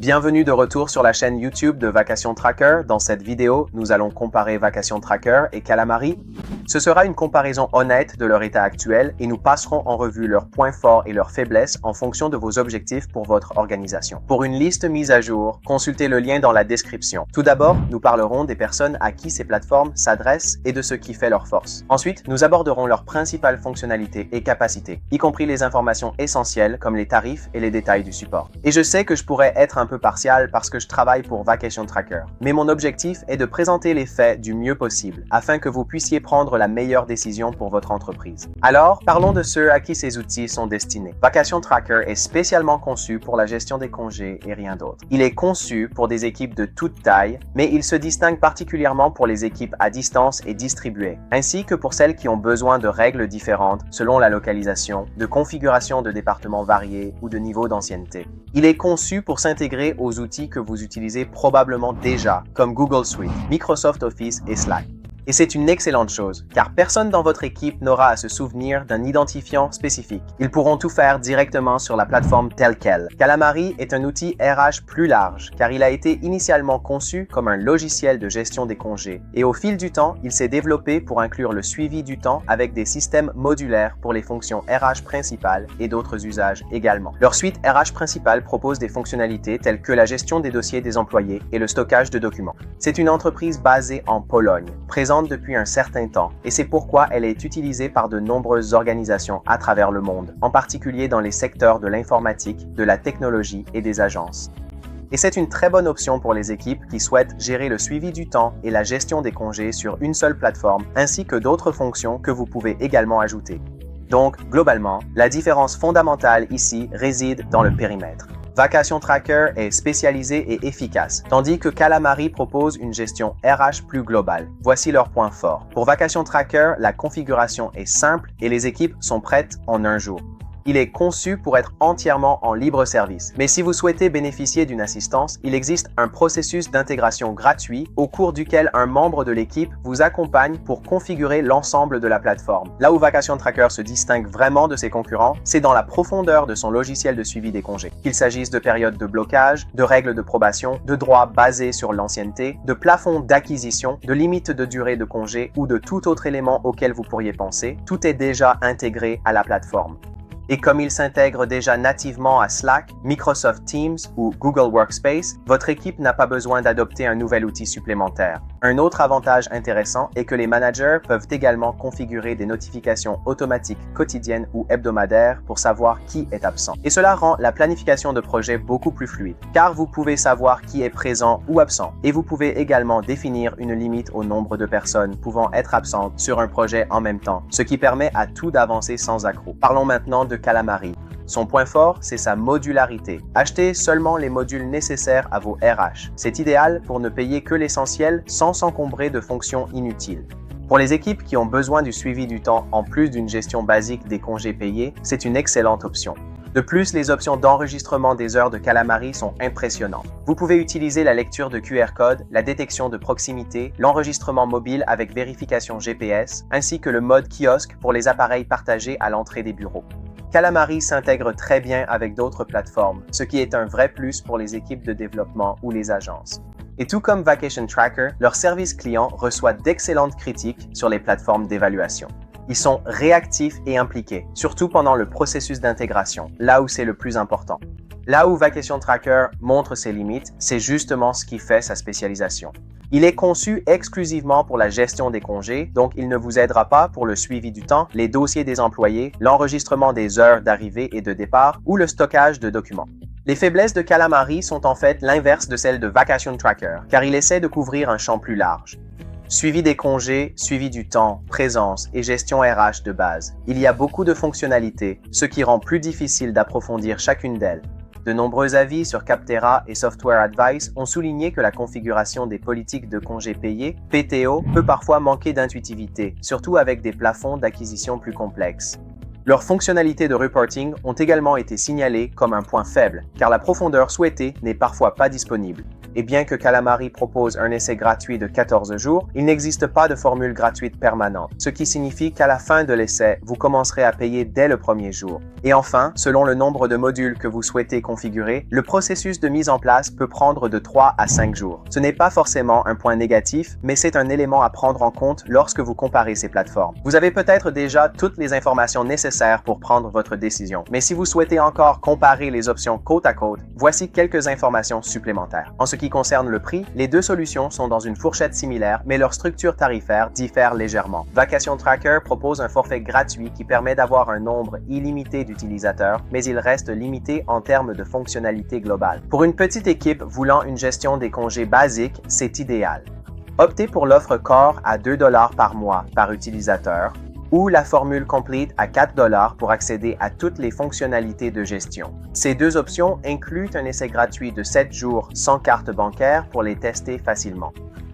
Bienvenue de retour sur la chaîne YouTube de Vacation Tracker. Dans cette vidéo, nous allons comparer Vacation Tracker et Calamari. Ce sera une comparaison honnête de leur état actuel et nous passerons en revue leurs points forts et leurs faiblesses en fonction de vos objectifs pour votre organisation. Pour une liste mise à jour, consultez le lien dans la description. Tout d'abord, nous parlerons des personnes à qui ces plateformes s'adressent et de ce qui fait leur force. Ensuite, nous aborderons leurs principales fonctionnalités et capacités, y compris les informations essentielles comme les tarifs et les détails du support. Et je sais que je pourrais être un peu partial parce que je travaille pour Vacation Tracker, mais mon objectif est de présenter les faits du mieux possible afin que vous puissiez prendre la meilleure décision pour votre entreprise. Alors, parlons de ceux à qui ces outils sont destinés. Vacation Tracker est spécialement conçu pour la gestion des congés et rien d'autre. Il est conçu pour des équipes de toute taille, mais il se distingue particulièrement pour les équipes à distance et distribuées, ainsi que pour celles qui ont besoin de règles différentes selon la localisation, de configuration de départements variés ou de niveau d'ancienneté. Il est conçu pour s'intégrer aux outils que vous utilisez probablement déjà, comme Google Suite, Microsoft Office et Slack. Et c'est une excellente chose, car personne dans votre équipe n'aura à se souvenir d'un identifiant spécifique. Ils pourront tout faire directement sur la plateforme telle quelle. Calamari est un outil RH plus large, car il a été initialement conçu comme un logiciel de gestion des congés, et au fil du temps, il s'est développé pour inclure le suivi du temps avec des systèmes modulaires pour les fonctions RH principales et d'autres usages également. Leur suite RH principale propose des fonctionnalités telles que la gestion des dossiers des employés et le stockage de documents. C'est une entreprise basée en Pologne, présente depuis un certain temps, et c'est pourquoi elle est utilisée par de nombreuses organisations à travers le monde, en particulier dans les secteurs de l'informatique, de la technologie et des agences. Et c'est une très bonne option pour les équipes qui souhaitent gérer le suivi du temps et la gestion des congés sur une seule plateforme, ainsi que d'autres fonctions que vous pouvez également ajouter. Donc, globalement, la différence fondamentale ici réside dans le périmètre. Vacation Tracker est spécialisé et efficace, tandis que Calamari propose une gestion RH plus globale. Voici leurs points forts. Pour Vacation Tracker, la configuration est simple et les équipes sont prêtes en un jour. Il est conçu pour être entièrement en libre service. Mais si vous souhaitez bénéficier d'une assistance, il existe un processus d'intégration gratuit au cours duquel un membre de l'équipe vous accompagne pour configurer l'ensemble de la plateforme. Là où Vacation Tracker se distingue vraiment de ses concurrents, c'est dans la profondeur de son logiciel de suivi des congés. Qu'il s'agisse de périodes de blocage, de règles de probation, de droits basés sur l'ancienneté, de plafonds d'acquisition, de limites de durée de congé ou de tout autre élément auquel vous pourriez penser, tout est déjà intégré à la plateforme. Et comme il s'intègre déjà nativement à Slack, Microsoft Teams ou Google Workspace, votre équipe n'a pas besoin d'adopter un nouvel outil supplémentaire. Un autre avantage intéressant est que les managers peuvent également configurer des notifications automatiques quotidiennes ou hebdomadaires pour savoir qui est absent. Et cela rend la planification de projet beaucoup plus fluide, car vous pouvez savoir qui est présent ou absent. Et vous pouvez également définir une limite au nombre de personnes pouvant être absentes sur un projet en même temps, ce qui permet à tout d'avancer sans accroc. Parlons maintenant de Calamari. Son point fort, c'est sa modularité. Achetez seulement les modules nécessaires à vos RH. C'est idéal pour ne payer que l'essentiel sans s'encombrer de fonctions inutiles. Pour les équipes qui ont besoin du suivi du temps en plus d'une gestion basique des congés payés, c'est une excellente option. De plus, les options d'enregistrement des heures de Calamari sont impressionnantes. Vous pouvez utiliser la lecture de QR code, la détection de proximité, l'enregistrement mobile avec vérification GPS, ainsi que le mode kiosque pour les appareils partagés à l'entrée des bureaux. Calamari s'intègre très bien avec d'autres plateformes, ce qui est un vrai plus pour les équipes de développement ou les agences. Et tout comme Vacation Tracker, leur service client reçoit d'excellentes critiques sur les plateformes d'évaluation. Ils sont réactifs et impliqués, surtout pendant le processus d'intégration, là où c'est le plus important. Là où Vacation Tracker montre ses limites, c'est justement ce qui fait sa spécialisation. Il est conçu exclusivement pour la gestion des congés, donc il ne vous aidera pas pour le suivi du temps, les dossiers des employés, l'enregistrement des heures d'arrivée et de départ ou le stockage de documents. Les faiblesses de Calamari sont en fait l'inverse de celles de Vacation Tracker, car il essaie de couvrir un champ plus large. Suivi des congés, suivi du temps, présence et gestion RH de base. Il y a beaucoup de fonctionnalités, ce qui rend plus difficile d'approfondir chacune d'elles. De nombreux avis sur Capterra et Software Advice ont souligné que la configuration des politiques de congés payés, PTO, peut parfois manquer d'intuitivité, surtout avec des plafonds d'acquisition plus complexes. Leurs fonctionnalités de reporting ont également été signalées comme un point faible, car la profondeur souhaitée n'est parfois pas disponible. Et bien que Calamari propose un essai gratuit de 14 jours, il n'existe pas de formule gratuite permanente, ce qui signifie qu'à la fin de l'essai, vous commencerez à payer dès le premier jour. Et enfin, selon le nombre de modules que vous souhaitez configurer, le processus de mise en place peut prendre de 3 à 5 jours. Ce n'est pas forcément un point négatif, mais c'est un élément à prendre en compte lorsque vous comparez ces plateformes. Vous avez peut-être déjà toutes les informations nécessaires pour prendre votre décision, mais si vous souhaitez encore comparer les options côte à côte, voici quelques informations supplémentaires. En ce qui concerne le prix, les deux solutions sont dans une fourchette similaire, mais leur structure tarifaire diffère légèrement. Vacation Tracker propose un forfait gratuit qui permet d'avoir un nombre illimité d'utilisateurs, mais il reste limité en termes de fonctionnalité globale. Pour une petite équipe voulant une gestion des congés basique, c'est idéal. Optez pour l'offre Core à 2 $ par mois par utilisateur ou la formule Complete à 4 $ pour accéder à toutes les fonctionnalités de gestion. Ces deux options incluent un essai gratuit de 7 jours sans carte bancaire pour les tester facilement.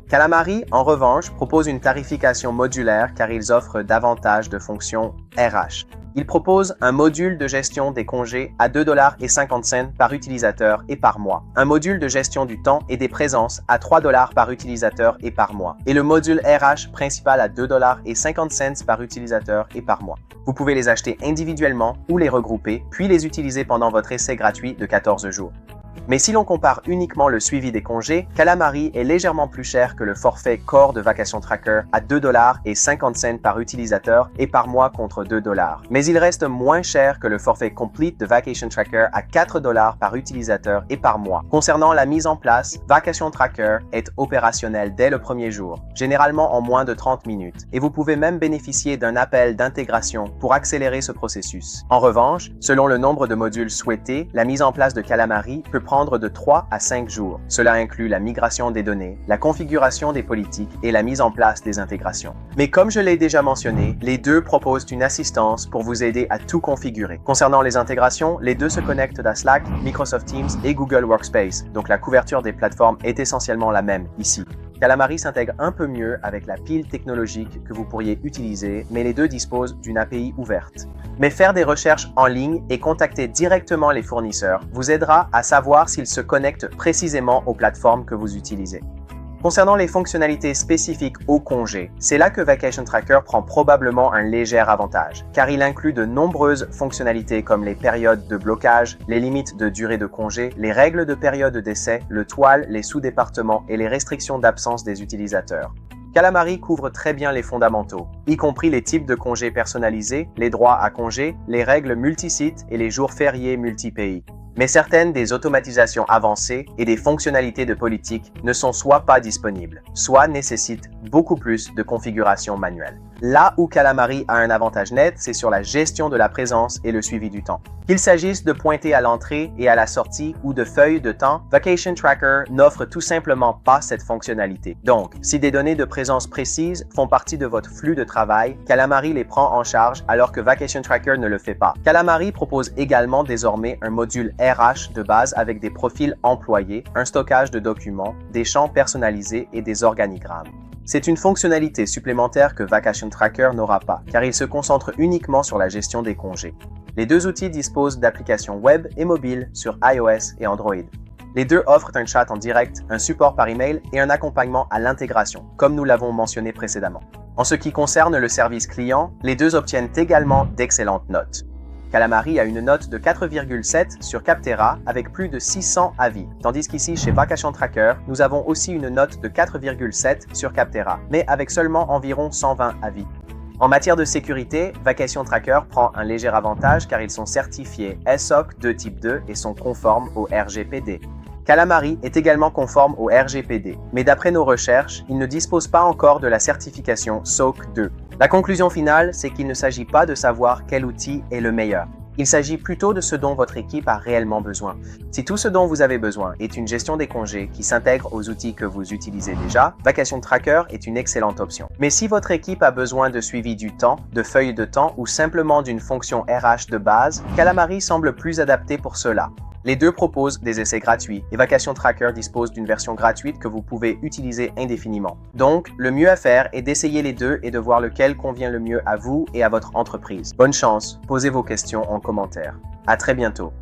Calamari, en revanche, propose une tarification modulaire car ils offrent davantage de fonctions RH. Ils proposent un module de gestion des congés à 2,50 $ par utilisateur et par mois, un module de gestion du temps et des présences à 3 $ par utilisateur et par mois, et le module RH principal à 2,50 $ par utilisateur et par mois. Vous pouvez les acheter individuellement ou les regrouper, puis les utiliser pendant votre essai gratuit de 14 jours. Mais si l'on compare uniquement le suivi des congés, Calamari est légèrement plus cher que le forfait Core de Vacation Tracker à 2,50 $ par utilisateur et par mois contre 2 $. Mais il reste moins cher que le forfait Complete de Vacation Tracker à 4 $ par utilisateur et par mois. Concernant la mise en place, Vacation Tracker est opérationnel dès le premier jour, généralement en moins de 30 minutes, et vous pouvez même bénéficier d'un appel d'intégration pour accélérer ce processus. En revanche, selon le nombre de modules souhaités, la mise en place de Calamari peut prendre de 3 à 5 jours. Cela inclut la migration des données, la configuration des politiques et la mise en place des intégrations. Mais comme je l'ai déjà mentionné, les deux proposent une assistance pour vous aider à tout configurer. Concernant les intégrations, les deux se connectent à Slack, Microsoft Teams et Google Workspace, donc la couverture des plateformes est essentiellement la même ici. Calamari s'intègre un peu mieux avec la pile technologique que vous pourriez utiliser, mais les deux disposent d'une API ouverte. Mais faire des recherches en ligne et contacter directement les fournisseurs vous aidera à savoir s'ils se connectent précisément aux plateformes que vous utilisez. Concernant les fonctionnalités spécifiques au congé, c'est là que Vacation Tracker prend probablement un léger avantage, car il inclut de nombreuses fonctionnalités comme les périodes de blocage, les limites de durée de congé, les règles de période d'essai, le toile, les sous-départements et les restrictions d'absence des utilisateurs. Calamari couvre très bien les fondamentaux, y compris les types de congés personnalisés, les droits à congé, les règles multisites et les jours fériés multi-pays. Mais certaines des automatisations avancées et des fonctionnalités de politique ne sont soit pas disponibles, soit nécessitent beaucoup plus de configuration manuelle. Là où Calamari a un avantage net, c'est sur la gestion de la présence et le suivi du temps. Qu'il s'agisse de pointer à l'entrée et à la sortie ou de feuilles de temps, Vacation Tracker n'offre tout simplement pas cette fonctionnalité. Donc, si des données de présence précises font partie de votre flux de travail, Calamari les prend en charge alors que Vacation Tracker ne le fait pas. Calamari propose également désormais un module RH de base avec des profils employés, un stockage de documents, des champs personnalisés et des organigrammes. C'est une fonctionnalité supplémentaire que Vacation Tracker n'aura pas, car il se concentre uniquement sur la gestion des congés. Les deux outils disposent d'applications web et mobiles sur iOS et Android. Les deux offrent un chat en direct, un support par email et un accompagnement à l'intégration, comme nous l'avons mentionné précédemment. En ce qui concerne le service client, les deux obtiennent également d'excellentes notes. Calamari a une note de 4,7 sur Capterra avec plus de 600 avis, tandis qu'ici chez Vacation Tracker, nous avons aussi une note de 4,7 sur Capterra, mais avec seulement environ 120 avis. En matière de sécurité, Vacation Tracker prend un léger avantage car ils sont certifiés SOC de type 2 et sont conformes au RGPD. Calamari est également conforme au RGPD, mais d'après nos recherches, il ne dispose pas encore de la certification SOC 2. La conclusion finale, c'est qu'il ne s'agit pas de savoir quel outil est le meilleur. Il s'agit plutôt de ce dont votre équipe a réellement besoin. Si tout ce dont vous avez besoin est une gestion des congés qui s'intègre aux outils que vous utilisez déjà, Vacation Tracker est une excellente option. Mais si votre équipe a besoin de suivi du temps, de feuilles de temps ou simplement d'une fonction RH de base, Calamari semble plus adapté pour cela. Les deux proposent des essais gratuits et Vacation Tracker dispose d'une version gratuite que vous pouvez utiliser indéfiniment. Donc, le mieux à faire est d'essayer les deux et de voir lequel convient le mieux à vous et à votre entreprise. Bonne chance, posez vos questions en commentaire. À très bientôt.